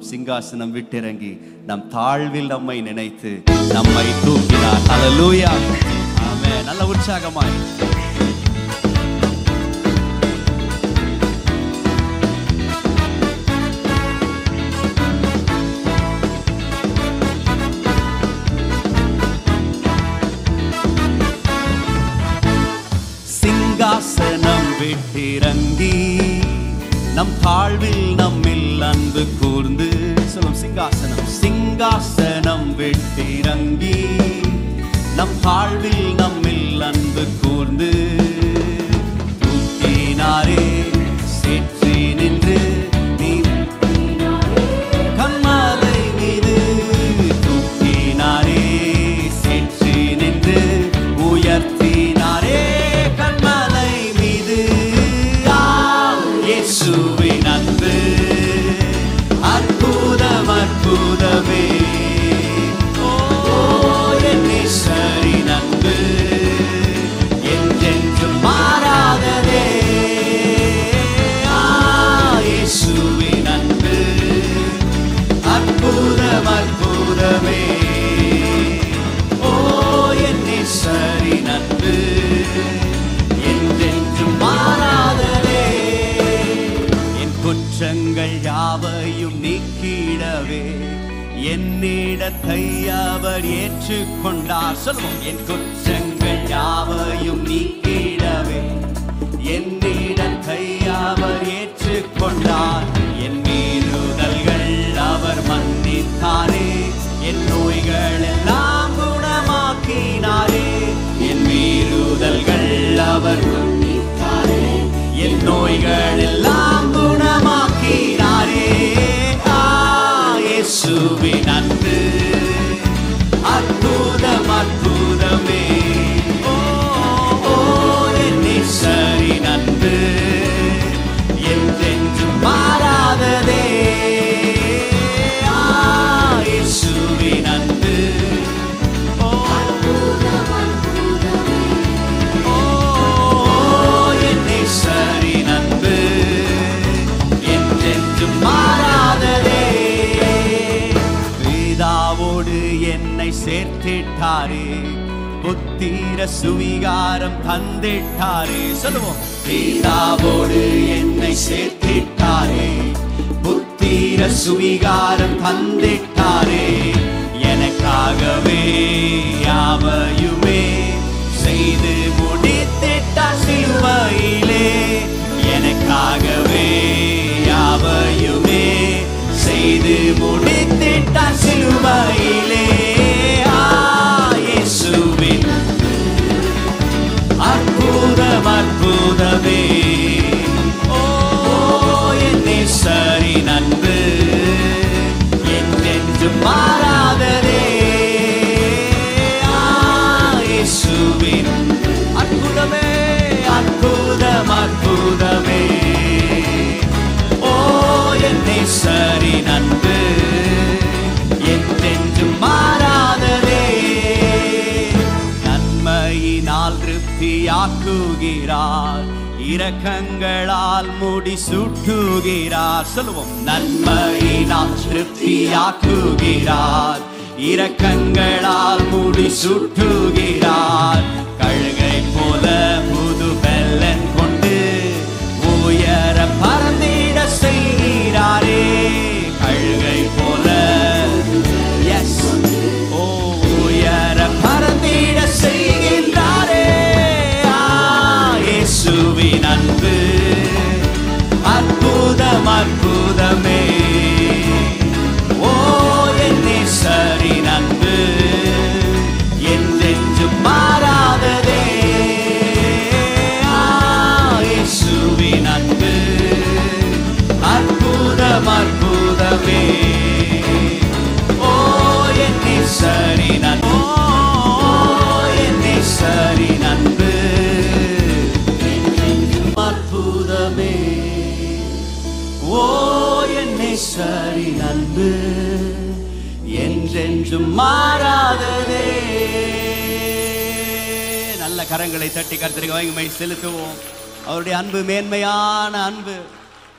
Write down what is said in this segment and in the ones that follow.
சிங்காசனம் விட்டிறங்கி நம் தாழ்வில் நம்மை நினைத்து நம்மை தூக்கினார். ஹல்லேலூயா. ஆமென். நல்ல உற்சாகமாய் சிங்காசனம் விட்டிறங்கி நம் தாழ்வில் நம்மில் அன்பு கூர்ந்து சொல்லும். சிங்காசனம் சிங்காசனம் விட்டிறங்கி நம் தாழ்வில் நம்மில் அன்பு கூர்ந்து தூக்கினாரே சேற்றி நின்று கண்மலை மீது தூக்கினாரே சேற்றி நின்று உயர்த்தினாரே கண்மலை மீது. இயேசுவின் அன்பு அற்புதம் அற்புதமே. என் நேசரின் அன்பு என்றென்றும் மாறாததே. இயேசுவின் அன்பு அற்புதம் அற்புதமே. என் நேசரின் அன்பு என்றென்றும் மாறாததே. என் குற்றங்கள் யாவையும் நீக்கிடவே என்னிடத்தை அவர் ஏற்றுக்கொண்டார். சொல்லுவோம். என் குற்றங்கள் யாவையும் நீக்கிடவே என்னிடத்தை அவர் ஏற்றுக்கொண்டார். என் மீறுதல்கள் அவர் மன்னித்தாரே. என் நோய்கள் எல்லாம் குணமாக்கினாரே. என் மீறுதல்கள் அவர் மன்னித்தாரே. என் நோய்கள் எல்லாம் குணமாக்கினாரே. இயேசுவின் அன்பு அற்புதம் அற்புதமே. என் நேசரின் அன்பு என்றென்றும் மாறாததே. இயேசுவின் அன்பு என் நேசரின் அன்பு என்றென்றும் மாறாததே. என்னை சேர்த்திட்டாரே புத்திர சுவிகாரம் தந்திட்டாரே. சொல்லுவோம். பிதாவோடு என்னை சேர்த்திட்டாரே புத்திர சுவிகாரம் தந்திட்டாரே. எனக்காகவே யாவையுமே செய்து முடித்திட்டார் சிலுவையிலே. எனக்காகவே யாவையுமே செய்து முடித்திட்டார் சிலுவையிலே. இயேசுவின் அற்புதம் அற்புதமே. என் நேசரின் அன்பு என்றென்றும் மாறாததே. இயேசுவின் அற்புதமே அற்புதம் அற்புதமே. என் நேசரின் அன்பு என்றென்றும் மாறாததே. நன்மையினால் திருப்தியாக்குகிறார் இரக்கங்களால் முடி சூட்டுகிறார். சொல்லுவோம். நன்மையினால் திருப்தியாக்குகிறார் இரக்கங்களால் முடி சூட்டுகிறார். கழுகை போல புது பெல்லன் கொண்டு உயர பறந்திட செய்கிறாரே. கழுகை போல உயர பறந்திட செய்கின்றாரே. இயேசுவின் அன்பு அற்புதம் அற்புதமே. என் நேசரின் அன்பு என்றென்றும் மாறாததே. இயேசுவின் அன்பு அற்புதம் அற்புதமே. என் நேசரின் அன்பு என் நேசரின் அன்பு அற்புதமே. என் நேசரின் அன்பு என்றென்றும் மாறாததே. நல்ல கரங்களை தட்டி கர்த்தருக்கு மகிமை செலுத்துவோம். அவருடைய அன்பு மேன்மையான அன்பு.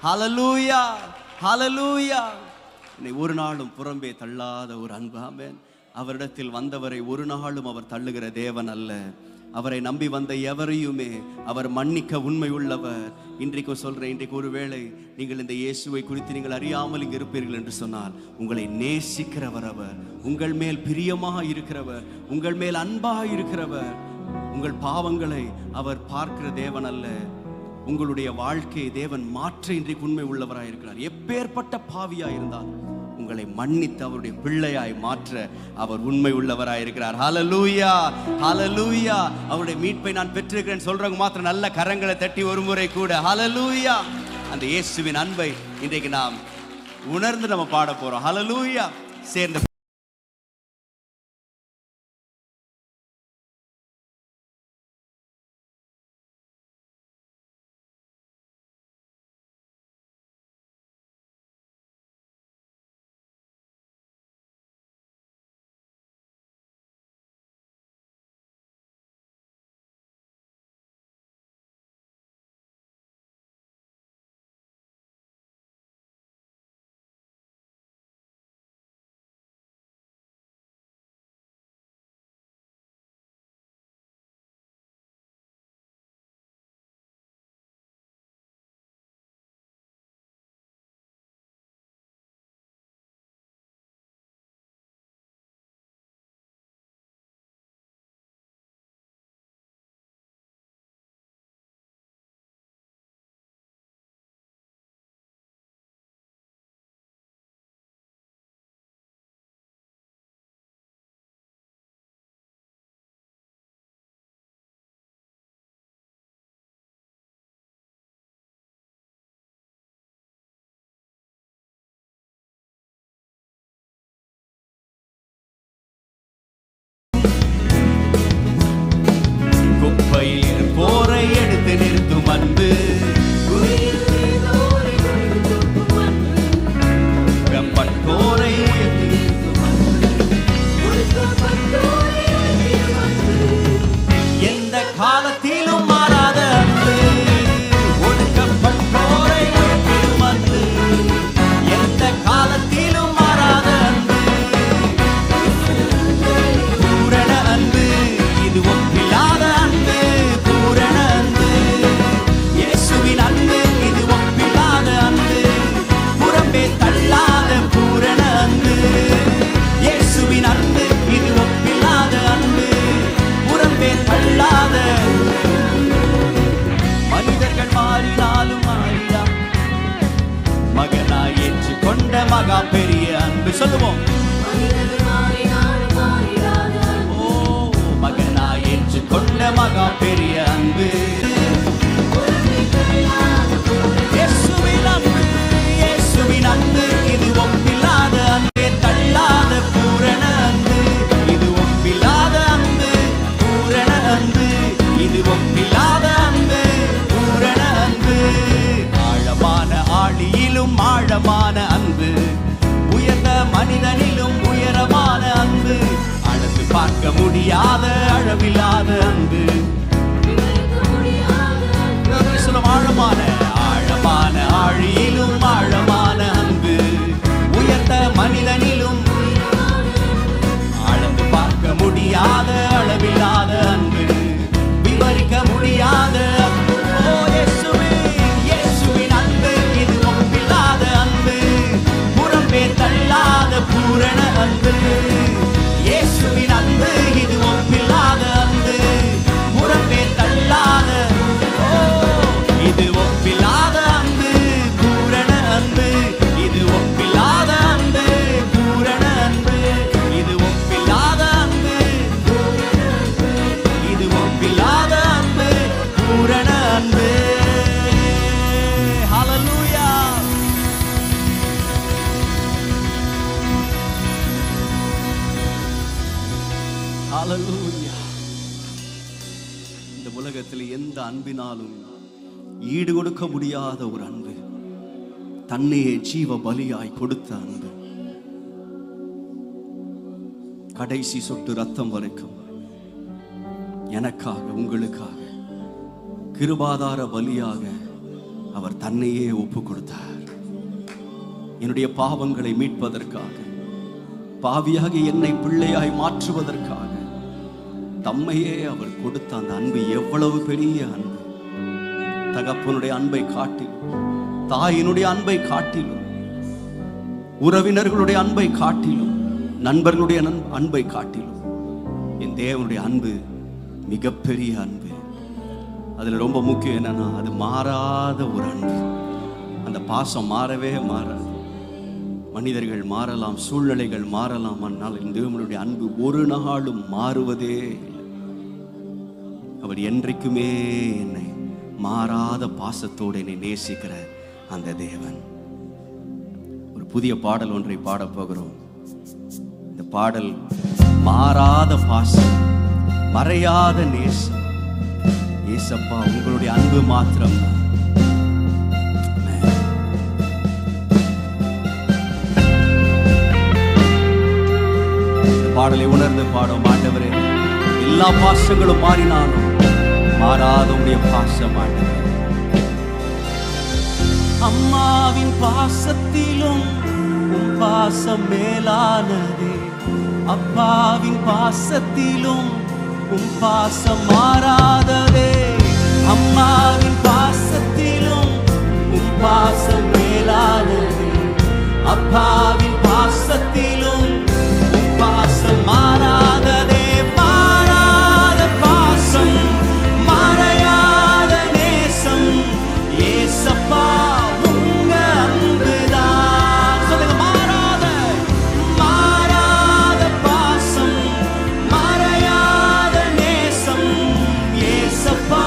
ஹல்லேலூயா ஹல்லேலூயா. என்னை ஒரு நாளும் புறம்பே தள்ளாத ஒரு அன்பு. ஆமென். அவரிடத்தில் வந்தவரை ஒரு நாளும் அவர் தள்ளுகிற தேவன் அல்ல. அவரை நம்பி வந்த எவரையுமே அவர் மன்னிக்க உண்மை உள்ளவர். இன்றைக்கு சொல்றேன், இன்றைக்கு ஒருவேளை நீங்கள் இந்த இயேசுவை குறித்து நீங்கள் அறியாமல் இங்கு இருப்பீர்கள் என்று சொன்னால், உங்களை நேசிக்கிறவர் அவர், உங்கள் மேல் பிரியமாக இருக்கிறவர், உங்கள் மேல் அன்பாக இருக்கிறவர். உங்கள் பாவங்களை அவர் பார்க்கிற தேவன் அல்ல, உங்களுடைய வாழ்க்கையை தேவன் மாற்ற இன்றைக்கு உண்மை உள்ளவராக இருக்கிறார். எப்பேற்பட்ட பாவியாய் இருந்தால் உங்களை மன்னித்து அவருடைய பிள்ளையாய் மாற்ற அவர் உண்மை உள்ளவராய் இருக்கிறார். ஹல்லேலூயா, ஹல்லேலூயா. அவருடைய மீட்பை நான் பெற்றிருக்கிறேன் சொல்றவங்க மாத்திரம் நல்ல கரங்களை தட்டி ஒரு முறை கூட ஹல்லேலூயா. அந்த இயேசுவின் அன்பை இன்றைக்கு நாம் உணர்ந்து நம்ம பாட போறோம். ஹல்லேலூயா. சேர்ந்து போரை எடுத்து நிறுத்தும் அன்பு, பட்டோரை உயர்த்தி நிறுத்தும் அன்பு, எந்த காலத்திலும் மாறாத அன்பு, ஒடுக்கப்பட்டோரை உயர்த்திடும் அன்பு, எந்த காலத்திலும் மாறாத அன்பு, பூரண அன்பு, இது ஒப்பில்லாத அன்பு, பூரண அன்பு, இயேசுவின் அன்பு, இது ஒப்பில்லாத அன்பு, புறம்பே தள்ளாத பூரண அன்பு, இயேசுவின் அன்பு, இது ஒப்பில்லாத அன்பு, புறம்பே தள்ளாத. மனிதர்கள் மாறினாலும் மாறிடா மகனாய் ஏற்றுக்கொண்ட மகா பெரிய அன்பு. சொல்லுவோம், மகனாய் ஏற்றுக்கொண்ட மகா பெரிய அன்பு, இயேசுவின் அன்பு, இயேசுவின் அன்பு, இது ஒப்பில்லாத அன்பே தள்ளாத பூரண அன்பு, இது ஒப்பில்லாத அன்பு, பூரண அன்பு, இது ஒப்பில்லாத அன்பு, பூரண அன்பு, ஆழமான ஆழியிலும் ஆழமான அன்பு, உயர்ந்த மனிதனிலும் உயரமான அன்பு, அளந்து பார்க்க முடியாத அளவில்லாத அன்பு, சொல்லும் ஆழமான ஆழமான ஆழியிலும் ஆழமான அன்பு, உயர்ந்த மனிதனிலும் அளந்து பார்க்க முடியாத அளவில்லாத அன்பு, விவரிக்க முடியாத அன்பு. ஓ இயேசுவே, இயேசுவின் அன்பு, இது ஒப்பில்லாத அன்பு, புறம்பே தள்ளாத பூரண அன்பு, இயேசுவின் அன்பு, இது ஒப்பில்லாத அன்பு, புறம்பே தள்ளாத. ஓ இது ஒப்பில்லாத அன்பு, பூரண அன்பு, இது ஒப்பில்லாத அன்பு, பூரண அன்பு, இது ஒப்பில்லாத அன்பு, இது ஒப்பில்லாத அன்பு, பூரண அன்பு. ஹல்லேலூயா. ஹல்லேலூயா. இந்த உலகத்தில் எந்த அன்பினாலும் ஈடு கொடுக்க முடியாத ஒரு அன்பு, தன்னையே ஜீவ பலியாய் கொடுத்த அன்பு, கடைசி சொட்டு ரத்தம் வரைக்கும் எனக்காக உங்களுக்காக கிருபாதார பலியாக அவர் தன்னையே ஒப்பு கொடுத்தார். என்னுடைய பாவங்களை மீட்பதற்காக, பாவியாகி என்னை பிள்ளையாய் மாற்றுவதற்காக தம்மையே அவர் கொடுத்த அந்த அன்பு எவ்வளவு பெரிய அன்பு! தகப்பனுடைய அன்பை காட்டிலும், தாயினுடைய அன்பை காட்டிலும், உறவினர்களுடைய அன்பை காட்டிலும், நண்பர்களுடைய அன்பை காட்டிலும் என் தேவனுடைய அன்பு மிகப்பெரிய அன்பு. அதுல ரொம்ப முக்கியம் என்னன்னா, அது மாறாத ஒரு அன்பு. அந்த பாசம் மாறவே மாறாது. மனிதர்கள் மாறலாம், சூழ்நிலைகள் மாறலாம், ஆனால் இந்த தேவனுடைய அன்பு ஒரு நாளும் மாறுவதே இல்லை. அவர் என்றைக்குமே என்னை மாறாத பாசத்தோடு என்னை நேசிக்கிற அந்த தேவன். ஒரு புதிய பாடல் ஒன்றை பாடப் போகிறோம். இந்த பாடல் மாறாத பாசம், மறையாத நேசம். ஏசப்பா, உங்களுடைய அன்பு மாத்திரம் தான். பாடலை உணர்ந்து பாடும். ஆண்டவரே, எல்லா பாசங்களும் மாறினாலும் மாறாத உடைய பாசம் ஆண்டவரே. அம்மாவின் பாசத்திலும் உன் பாசம் மேலானதே, அப்பாவின் பாசத்திலும் உன் பாசம் மாறாததே. அம்மாவின் பாசத்திலும் உன் பாசம் மேலானதே, அப்பாவின் பாசத்திலும் உன் பாசம் மாறாததே. மாறாத பாசம், மறையாத நேசம். ஏசப்பா, உங்க அன்புதான். சொல்லுங்க, மாறாத மாறாத பாசம், மறையாத நேசம். ஏசப்பா,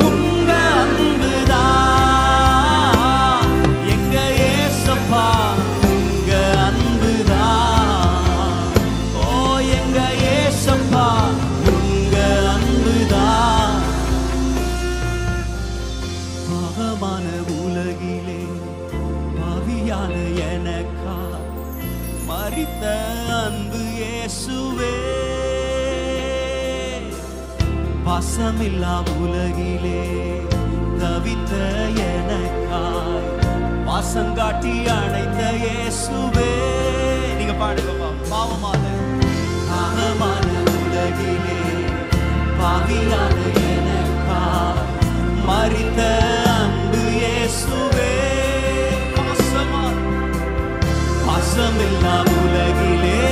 உங்க அன்புதான். எங்க ஏசப்பா, உங்க அன்புதான். ஓ, எங்க ஏசப்பா, உங்க அன்புதான். பாவமான உலகிலே பாவியான எனக்கா மரித்த அன்பு இயேசுவே. பாசமில்லா உலகிலே தவித்த எனக்காய் பாசங்காட்டி அணைத்த இயேசுவே. நீங்க பாடுங்க. பாவமான உலகிலே பாவியான எனக்காய் மரித்த அன்பு இயேசுவே. பாசமில்லா உலகிலே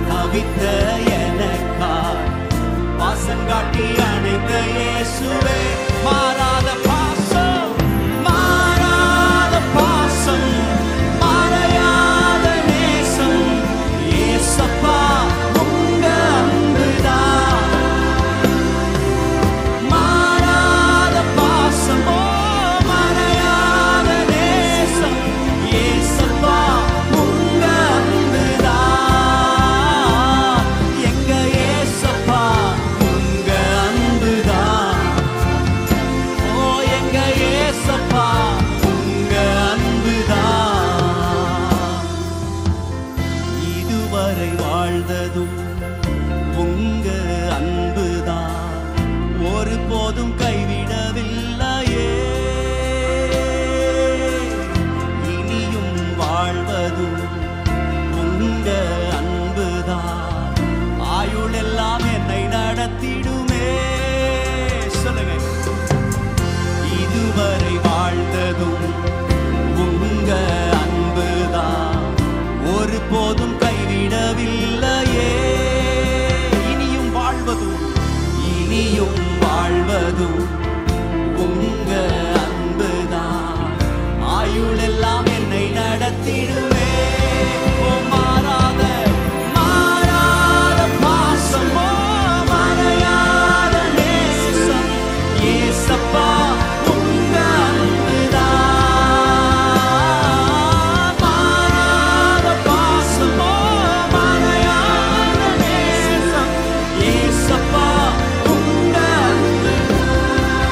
தவித்த எனக்காய் பாசங்காட்டி அணைத்த இயேசுவே. மாறாத பாசம், மாறாத பாசம், மறையாத நேசம். ஏசப்பா, உங்க அன்புதான். மாறாத பாசம், ஓ, மறையாத நேசம். ஏசப்பா, உங்க அன்புதான். எங்க ஏசப்பா, உங்க அன்புதான். ஓ, எங்க ஏசப்பா, உங்க அன்புதான். இதுவரை வாழ்ந்ததும் உங்க அன்புதான். ஒருபோதும் கைவிடவில்லையே. இனியும் வாழ்வதும் உங்க அன்புதான். ஆயுள் எல்லாம் என்னை நடத்திடுமே. சொல்லுங்க, இதுவரை வாழ்ந்ததும் உங்க அன்புதான். ஒருபோதும் கைவிடவில்லையே. இனியும் வாழ்வதும், இனியும் வாழ்வதும் உங்க அன்புதான். ஆயுள் எல்லாம் என்னை நடத்திடுமே. ஓ, மாறாத மாறாத பாசம், ஓ, மறையாத நேசம். ஏசப்பா, உங்க அன்புதான். மாறாத பாசம், ஓ, மறையாத நேசம். ஏசப்பா, உங்க அன்புதான்.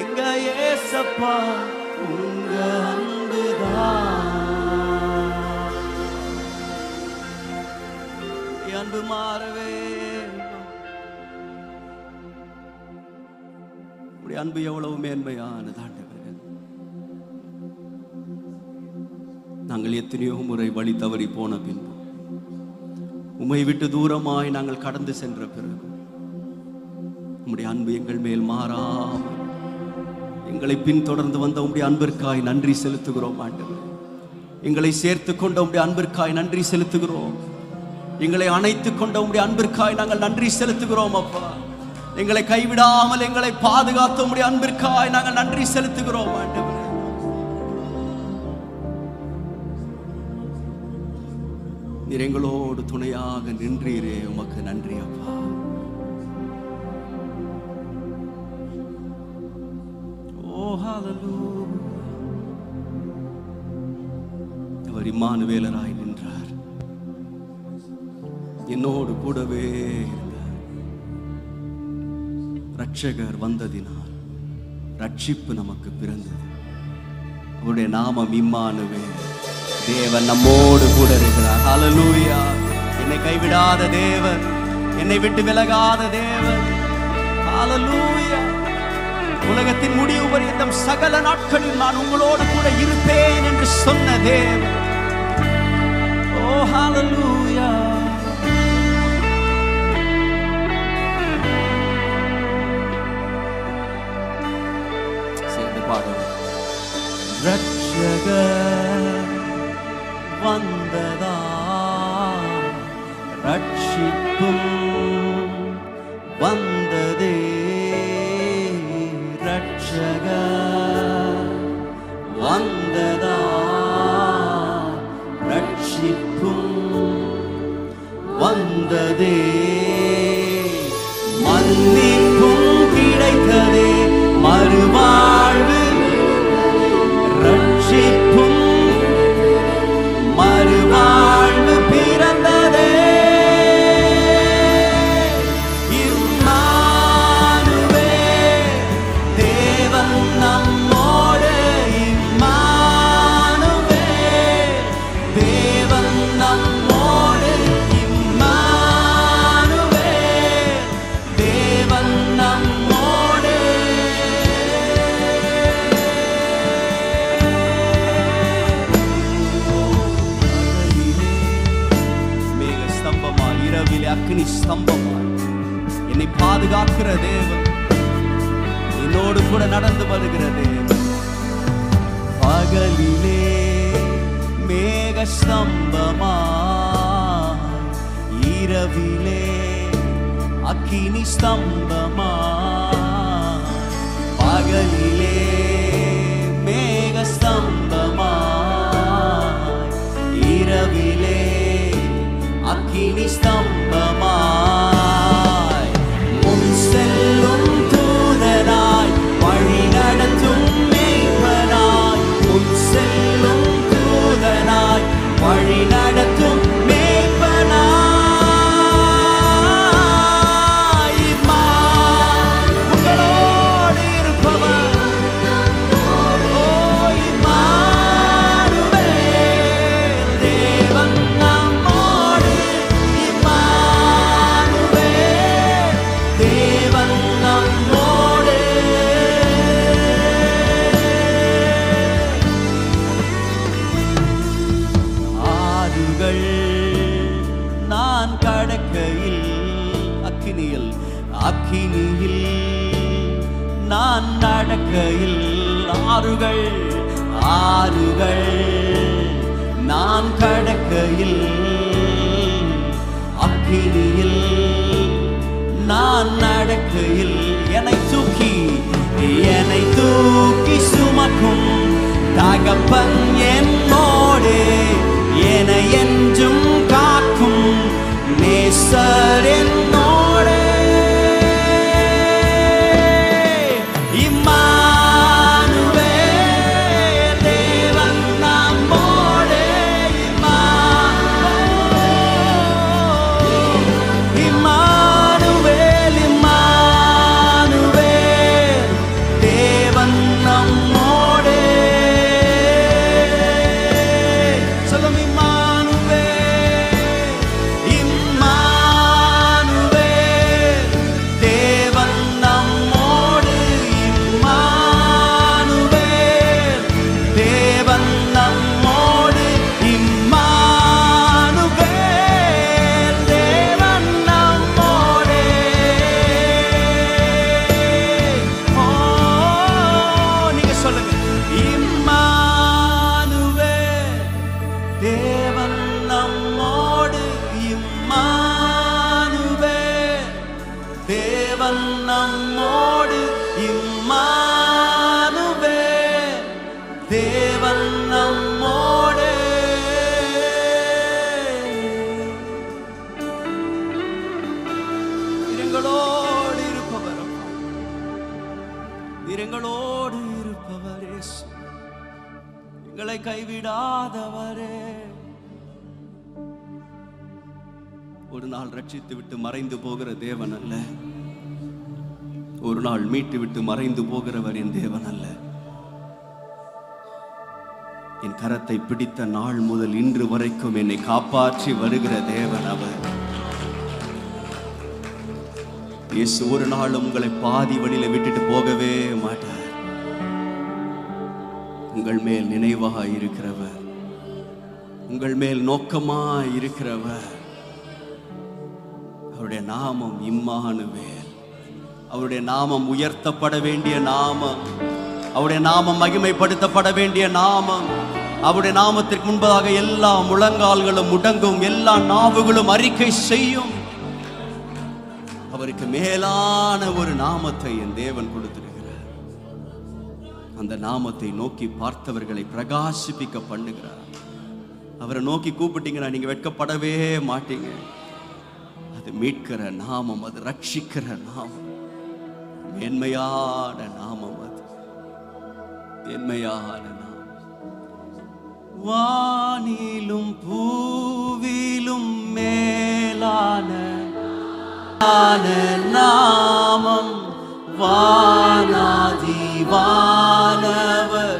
எங்க ஏசப்பா உங்க அன்புதான். அன்பு மாறவே, அன்பு எவ்வளவு மேன்மையானது ஆண்டவரே. நாங்கள் எத்தனையோ முறை வழி தவறி போன பின்பு, உம்மை விட்டு தூரமாய் நாங்கள் கடந்து சென்ற பிறகு, உம்முடைய அன்பு எங்கள் மேல் மாறாமல் எங்களை பின்தொடர்ந்து வந்த உம்முடைய அன்பிற்காய் நன்றி செலுத்துகிறோம் ஆண்டவரே. எங்களை சேர்த்து கொண்ட உம்முடைய அன்பிற்காய் நன்றி செலுத்துகிறோம். எங்களை அணைத்துக் கொண்ட உம்முடைய அன்பிற்காய் நாங்கள் நன்றி செலுத்துகிறோம் அப்பா. எங்களை கைவிடாமல் எங்களை பாதுகாத்த உம்முடைய அன்பிற்காய் நாங்கள் நன்றி செலுத்துகிறோம் ஆண்டவரே. நீர் எங்களோடு துணையாக நின்றீரே, உமக்கு நன்றி அப்பா. ஓ ஹல்லேலூயா. அவர் இம்மானுவேலராய் நின்றார், என்னோடு கூடவே இருந்தார். ரட்சகர் வந்ததினால் ரட்சிப்பு நமக்கு பிறந்தது. அவருடைய நாமம் இம்மானுவேல். தேவன் நம்மோடு கூட இருக்கிறார். ஹல்லேலூயா. என்னை கைவிடாத தேவன், என்னை விட்டு விலகாத தேவன். ஹல்லேலூயா. உலகத்தின் முடிவு பரியந்தம் சகல நாட்களில் நான் உங்களோடு கூட இருப்பேன் என்று சொன்ன தேவன். ஓ ஹல்லேலூயா. சேர்ந்து பாடுவோம். ரட்சகர் வந்ததா, ரட்சிப்பும் வந்ததே. ரட்சகர் வந்ததா, ரட்சிப்பும் வந்ததே. மன்னிப்பும் கிடைத்ததே, மறுவாழ்வு ரட்சிப்பும் மறுவாழ்வு பிறந்ததே. இம்மானுவேல் தேவன் நம்மோடு. இம்மானுவேல் தேவன் நம்மோடு. இம்மானுவேல் தேவன் நம்மோடு. இரவிலே அக்னி ஸ்தம்பமாய் என்னை பாதுகாக்கிற தேவன், என்னோடு கூட நடந்து வருகிற தேவன். பகலிலே மேக ஸ்தம்பமாய், இரவிலே அக்னி ஸ்தம்பமாய். பகலிலே மேக ஸ்தம்பமாய், இரவிலே அக்கினி ஸ்தம்பமாய். முன் செல்லும் தூதனாய், வழி நடத்தும் மேய்ப்பனாய். முன் செல்லும் தூதனாய், வழி நடத்தும் மேய்ப்பனாய். உங்களோடு இருப்பவர். ஓ இம்மானுவேல் தேவன் நம்மோடு. இம்மானுவேல் தேவன் நம்மோடு. ஆறுகள் நான் கடக்கையில், அக்கினியில் அக்கினியில் நான் நடக்கையில். ஆறுகள் ஆறுகள் நான் கடக்கையில், அக்கினியில் நான் நடக்கையில். என்னை தூக்கி சுமக்கும் தகப்பன் என்னோடு. என்னை என்றும் காக்கும் நேசர் என்னோடு. இம்மானுவேல் தேவன் நம்மோடு. இம்மானுவேல் இம்மானுவேல் தேவன் எங்களோடு இருப்பவர் இயேசு, எங்களை கைவிடாதவரே. ஒரு நாள் ரட்சித்து விட்டு மறைந்து போகிற தேவன் அல்ல, ஒரு நாள் மீட்டு விட்டு மறைந்து போகிறவர் என் தேவன் அல்ல. என் கரத்தை பிடித்த நாள் முதல் இன்று வரைக்கும் என்னை காப்பாற்றி வருகிற தேவன் அவர். இயேசு ஒரு நாள் உங்களை பாதி வழியில விட்டுட்டு போகவே மாட்டார். உங்கள் மேல் நினைவாக இருக்கிறவர், உங்கள் மேல் நோக்கமாய் இருக்கிறவர். அவருடைய நாமம் இம்மானுவேல். அவருடைய நாமம் உயர்த்தப்பட வேண்டிய நாமம், அவருடைய நாமம் மகிமைப்படுத்தப்பட வேண்டிய நாமம். அவருடைய நாமத்திற்கு முன்பதாக எல்லா முழங்கால்களும் முடங்கும், எல்லா நாவுகளும் அறிக்கை செய்யும். அவருக்கு மேலான ஒரு நாமத்தை என் தேவன் கொடுத்திருக்கிறார். அந்த நாமத்தை நோக்கி பார்த்தவர்களை பிரகாசிப்பிக்க பண்ணுகிறார். அவரை நோக்கி கூப்பிட்டீங்கன்னா நீங்க வெட்கப்படவே மாட்டீங்க. அது மீட்கிற நாமம், அது ரட்சிக்கிற நாமம், மேன்மையான நாமம், அது மேன்மையான நாமம். வானிலும் பூவிலும் மேலான நாமம், வானாதி வானவர்.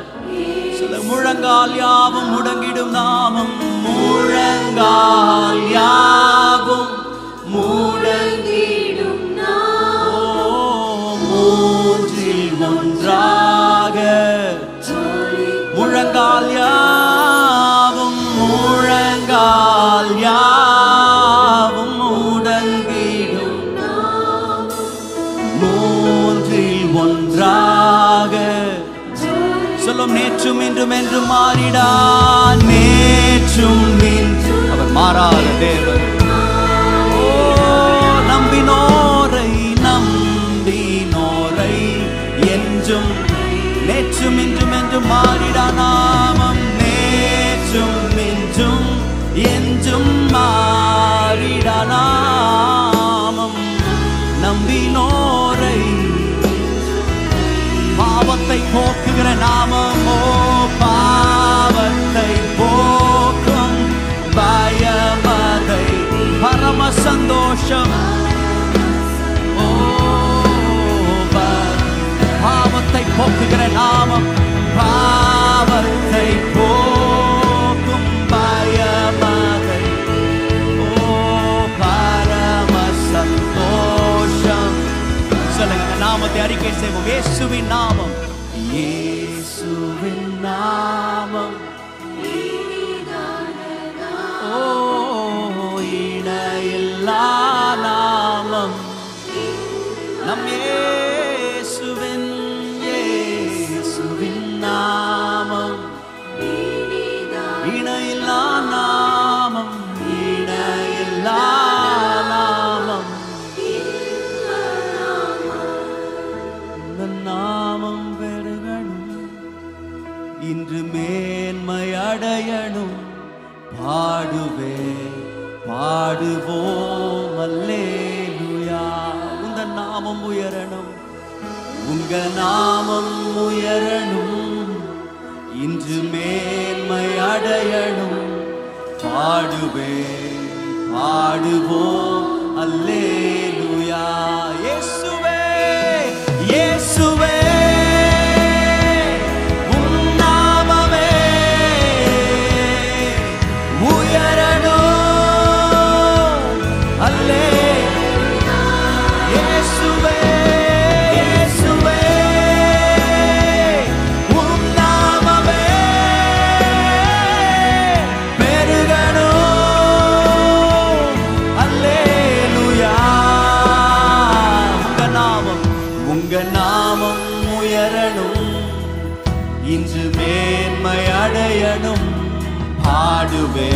சில முழங்கால் யாவும் முடங்கிடும் நாமம், முழங்கால் யாவும் முடங்கிடும் நாமம். மூன்றில் ஒன்றாக முழங்கால் யாவும் முழங்கால் யாவும் முடங்கிடும் நாமம். மூன்றில் ஒன்றாக சொல்லும். நேற்றும் இன்றும் என்று மாறிடான், நேற்றும் இன்றும் அவர் மாறாத தேவன். நம்பினோரை நம்பினோரை என்றும், நேற்றும் இன்றும் என்று மாறிடா நாமம், நேற்றும் இன்றும் என்றும் மாறிடா நாமம். நம்பினோரை பாவத்தை போக்குகிற நாமம், ஓ பாவத்தை போக்கும் பயமதை பரம சந்தோஷம். ஓ பாவத்தை போக்குகிற நாமம், பாவத்தை போக்கும் பயமதை, ஓ பரம சந்தோஷம். சொல்லுங்க, நாமத்தை அறிக்கை செய்வோம். இயேசுவின் நாமம், இயேசுவின் நாமம், ஓ இணையில்லா நாமம். நம் இயேசுவின் நாமம், இணையில்லா நாமம், இணையில்லா நாமம். இந்த நாமம் பெருகணும், இன்று மேன்மை அடையணும். பாடுவே பாடுவோம் அல்லேலூயா. உங்க நாமம் உயரணும், உங்க நாமம் உயரணும், இன்று மேன்மை அடையணும். பாடுவே பாடுவோம் அல்லேலூயா. இயேசுவே இயேசுவே இன்று மேன்மை அடையணும். பாடுவே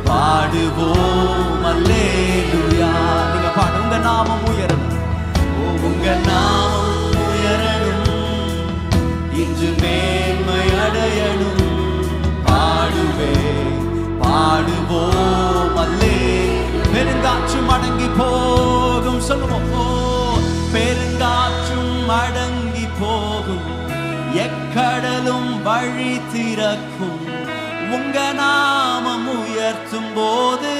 பாடுவோம் அல்லேலூயா. நீங்க பாடு, உங்க நாமம் உயரணும், உங்க நாமம் உயரணும், இன்று மேன்மை அடையணும். பாடுவே பாடுவோம் அல்லே. பெருங்காற்றும் அடங்கி போகும், சொல்லுவோம், பெருங்காற்றும் அடங்கி போகும். போகும், எக்கடலும் வழி திறக்கும். உங்க நாமம் உயர்த்தும் போது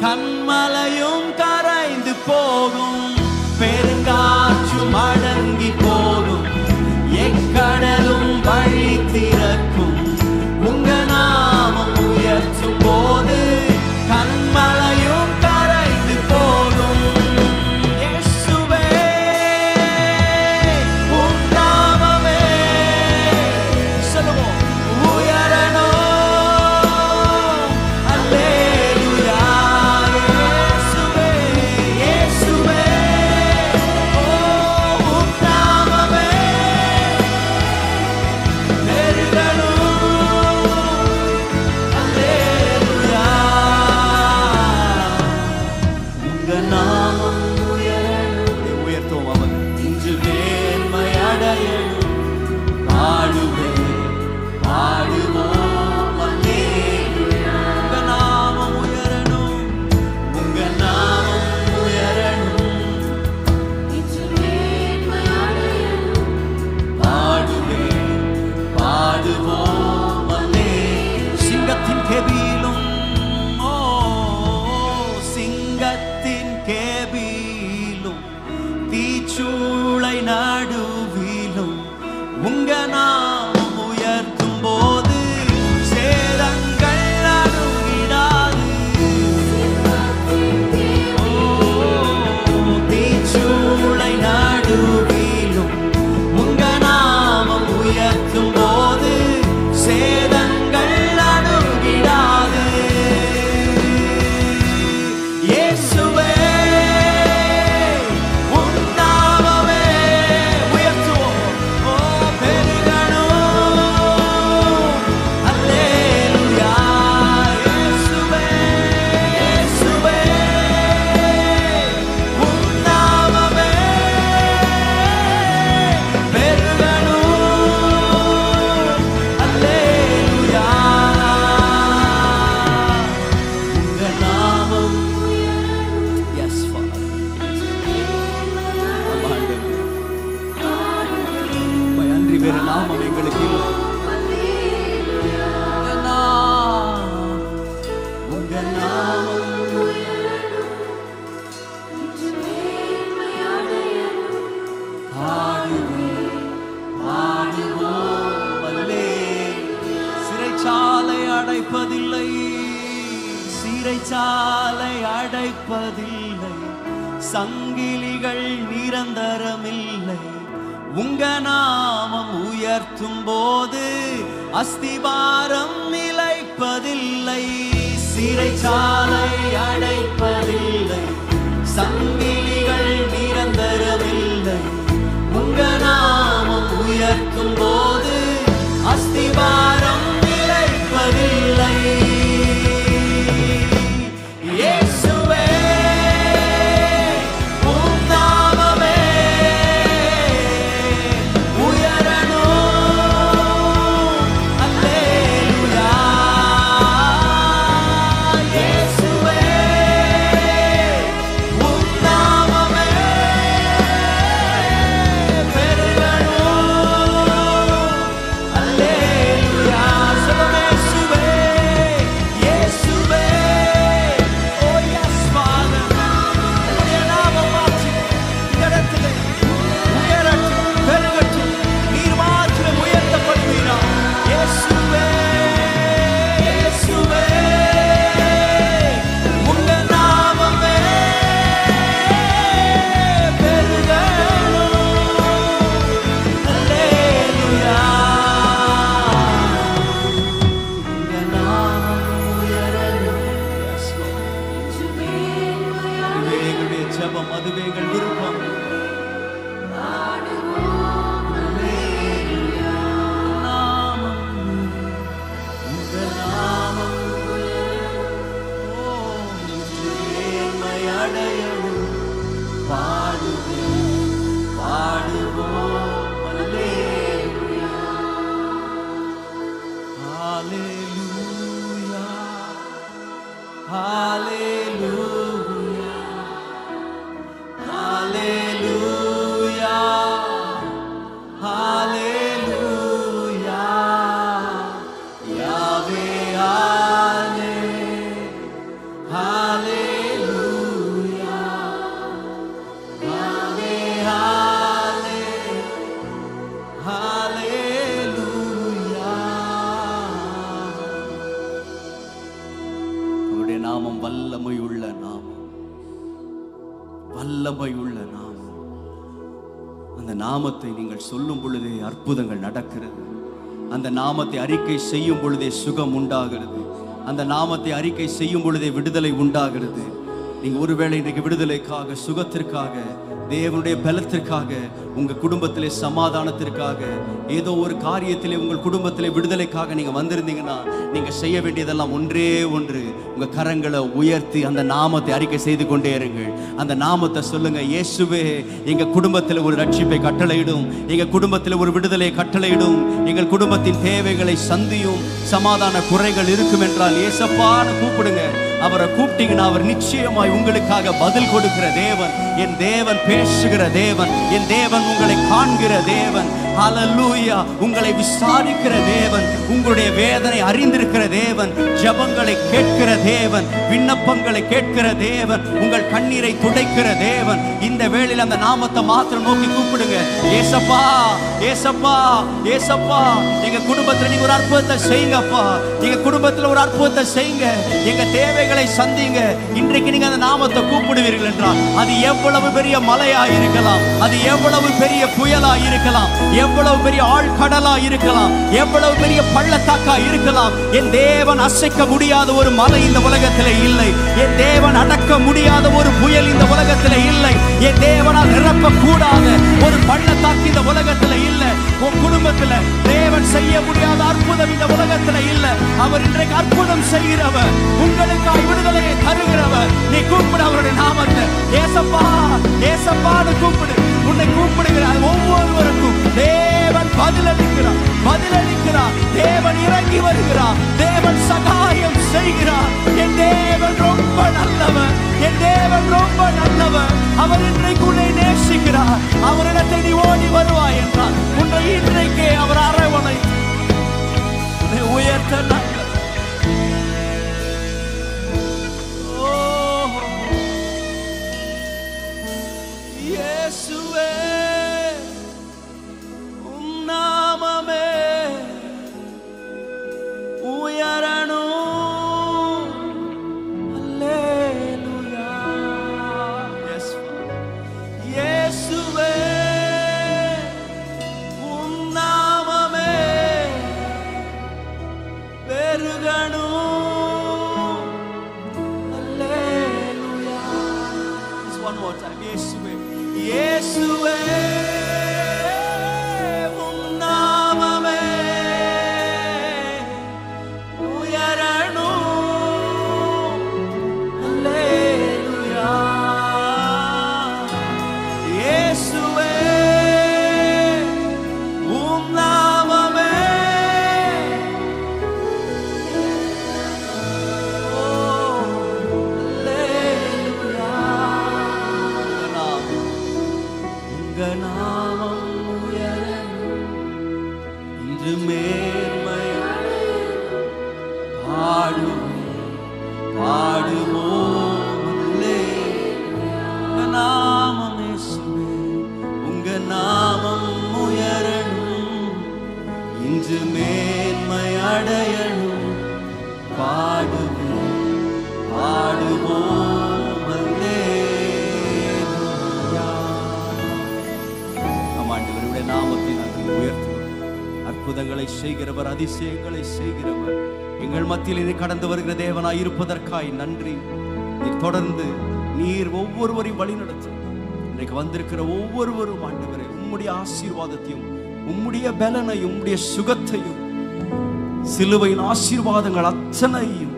கண்மலையும் கரைந்து போகும், பெருங்காற்றும் அடங்கி போகும், எக்கடலும் வழி திறக்கும். உங்க நாமம் உயர்த்தும் போது கண்மலையும் கரைந்து போகும். இயேசுவே உம் நாமமே சொல்லுவோம் உயரணும். அல்லேலூயா. இயேசுவே இயேசுவே உம் நாமமே பெருகணும். அல்லேலூயா. உங்க நாமம் உயரணும். உயர்த்துவோம் அவர் இன்று மேன்மை அடையணும். பாடுவேன் பாடுவோம் அல்லேலூயா. உங்க நாமம் உயரணும். உங்க நாமம் உயரணும். பாடுவேன் பாடுவோம் அல்லேலூயா. சிங்கத்தின் கெபியிலும் சிங்கத்தின் கேபிலும் தீச்சூளை நடுவிலும் உங்க நாமம் உயர்த்தும் போது சேதங்கள் அணுகிடாது. தீச்சூளை நடுவிலும் உங்க நாமம் உயர்த்தும் போது சேதங்கள் அணுகிடாது. இயேசுவே உம் நாமமே உயர்த்துவோம். பெருகணும். அல்லேலூயா. இயேசுவே இயேசுவே உம் நாமமே பெருகணும். அல்லேலூயா. உங்க நாமம் எஸ் ஃபாதர். அன்றி வேறு நாமம் எங்களுக்கு இல்லை. உங்க நாமம் பாடுவோம் பாடுவோம் அல்லேலூயா. சிறைச்சாலை அடைப்பதில்லை, சிறைச்சாலை அடைப்பதில்லை, சங்கிலிகள் நிரந்தரமில்லை. உங்க நாமம் உயர்த்தும் போது அஸ்திபாரம் நிலைப்பதில்லை. சிறைச்சாலை அடைப்பதில்லை, சங்கிலிகள் நிரந்தரமில்லை. உங்க நாமம் உயர்த்தும் போது அஸ்திபாரம் நிலைப்பதில்லை. இயேசுவே உம் நாமமே உயரணும். அல்லேலூயா. இயேசுவே உம் நாமமே பெருகணும். வல்லமையுள்ள நாமம், வல்லமையுள்ள நாமம். அந்த நாமத்தை நீங்கள் சொல்லும் பொழுதே அற்புதங்கள் நடக்கிறது. அந்த நாமத்தை அறிக்கை செய்யும் பொழுதே சுகம் உண்டாகிறது. அந்த நாமத்தை அறிக்கை செய்யும் பொழுதே விடுதலை உண்டாகிறது. நீங்க ஒருவேளை இன்றைக்கு விடுதலைக்காக, சுகத்திற்காக, தேவனுடைய பலத்திற்காக, உங்க குடும்பத்திலே சமாதானத்திற்காக, ஏதோ ஒரு காரியத்திலே உங்கள் குடும்பத்திலே விடுதலைக்காக நீங்க வந்திருந்தீங்கன்னா, நீங்க செய்ய வேண்டியதெல்லாம் ஒன்றே ஒன்று, உங்க கரங்களை உயர்த்தி அந்த நாமத்தை அறிக்கை செய்து கொண்டே இருங்கள். அந்த நாமத்தை சொல்லுங்க. இயேசுவே, எங்க குடும்பத்தில் ஒரு ரட்சிப்பை கட்டளையிடும், எங்க குடும்பத்தில் ஒரு விடுதலை கட்டளையிடும், எங்கள் குடும்பத்தின் தேவைகளை சந்தியும், சமாதான குறைகள் இருக்கும் என்றால் இயேசப்பான்னு கூப்பிடுங்க. அவரை கூப்பிட்டீங்கன்னா அவர் நிச்சயமாய் உங்களுக்காக பதில் கொடுக்கிற தேவன். என் தேவன் பேசுகிற தேவன், என் தேவன் உங்களை காண்கிற தேவன். ஹல்லேலூயா. உங்களை விசாரிக்கிற தேவன், உங்களுடைய வேதனை அறிந்திருக்கிற தேவன், ஜெபங்களை கேட்கிற தேவன், விண்ணப்பங்களை கேட்கிற தேவன், உங்கள் கண்ணீரை துடைக்கிற தேவன். இந்த வேளையில் அந்த நாமத்தை மாத்திரம் நோக்கி கூப்பிடுங்க. ஏசப்பா, ஏசப்பா, ஏசப்பா, எங்க குடும்பத்தில் நீங்க ஒரு அற்புதத்தை செய்யுங்கப்பா. எங்க குடும்பத்தில் ஒரு அற்புதத்தை செய்யுங்க. எங்க தேவைகளை சந்திங்க. இன்றைக்கு நீங்க அந்த நாமத்தை கூப்பிடுவீர்கள் என்றால் அது எவ்வளவு பெரிய மலையா இருக்கலாம், அது எவ்வளவு பெரிய புயலா இருக்கலாம், எவ்வளவு பெரிய ஆழ்கடலா இருக்கலாம், எவ்வளவு பெரிய பள்ளத்தாக்கா இருக்கலாம். என் தேவன் அசைக்க முடியாத ஒரு மலை இந்த உலகத்திலே இல்லை. என் தேவன் அடக்க முடியாத ஒரு புயல் இந்த உலகத்திலே இல்லை. என் தேவனால் நிரப்ப கூடாத ஒரு பள்ளத்தாக்கு இந்த உலகத்திலே இல்லை. உன் குடும்பத்தில் தேவன் செய்ய முடியாத அற்புதம் இந்த உலகத்திலே இல்லை. அவர் இன்றைக்கு அற்புதம் செய்கிறவர், உங்களுக்காய் விடுதலையை தருகிறவர். நீ கூப்பிடு அவருடைய நாமத்தை. ஏசப்பா, ஏசப்பான்னு கூப்பிடு. உன்னை கூப்பிடுகிறார் ஒவ்வொருவருக்கும் தேவன் பதிலளிக்கிறார், பதிலளிக்கிறார். தேவன் இறங்கி வருகிறார், தேவன் சகாயம் செய்கிறார். என் தேவன் ரொம்ப நல்லவர், என் தேவன் ரொம்ப நல்லவர். அவர் இன்றைக்கு உன்னை நேசிக்கிறார். அவரிடத்தை நீ ஓடி வருவாய் என்றால் உன்னை இன்றைக்கே அவர் அரவணை உன்னை உயர்த்த இயேசுவே, உம் நாமமே உயரணும். அல்லேலூயா. இயேசுவே, உம் நாமமே பெருகணும். அல்லேலூயா. One more time. இயேசுவே, இயேசுவே, உம் நாமமே உயரணும். அல்லேலூயா. இயேசுவே, உம் நாமமே உங்க நாமம் உயரணும். இன்று மேன்மையாய் பாடுவோம், பாடுவோம். உங்க நாமம் இயேசுவே, உங்க நாமம் உயரணும். இன்று மேன்மை அடையணும். பாடுவோம், பாடுவோம். நாமத்தை நாங்கள் உயர்த்துவோம். அற்புதங்களை செய்கிறவர், அதிசயங்களை செய்கிறவர், எங்கள் மத்தியில் இது கடந்து வருகிற தேவனாய் இருப்பதற்காய் நன்றி. நீர் தொடர்ந்து நீர் ஒவ்வொருவரையும் வழி நடத்தும். இன்றைக்கு வந்திருக்கிற ஒவ்வொருவரும் ஆண்டவரே, உம்முடைய ஆசீர்வாதத்தையும், உம்முடைய பலனையும், உம்முடைய சுகத்தையும், சிலுவையின் ஆசீர்வாதங்கள் அத்தனையும்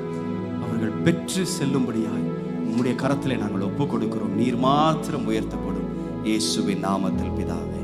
அவர்கள் பெற்று செல்லும்படியாய் உம்முடைய கரத்திலே நாங்கள் ஒப்புக் கொடுக்கிறோம். நீர் மாத்திரம் உயர்த்தப்படும். இயேசுவின் நாமத்தில் பிதாவே.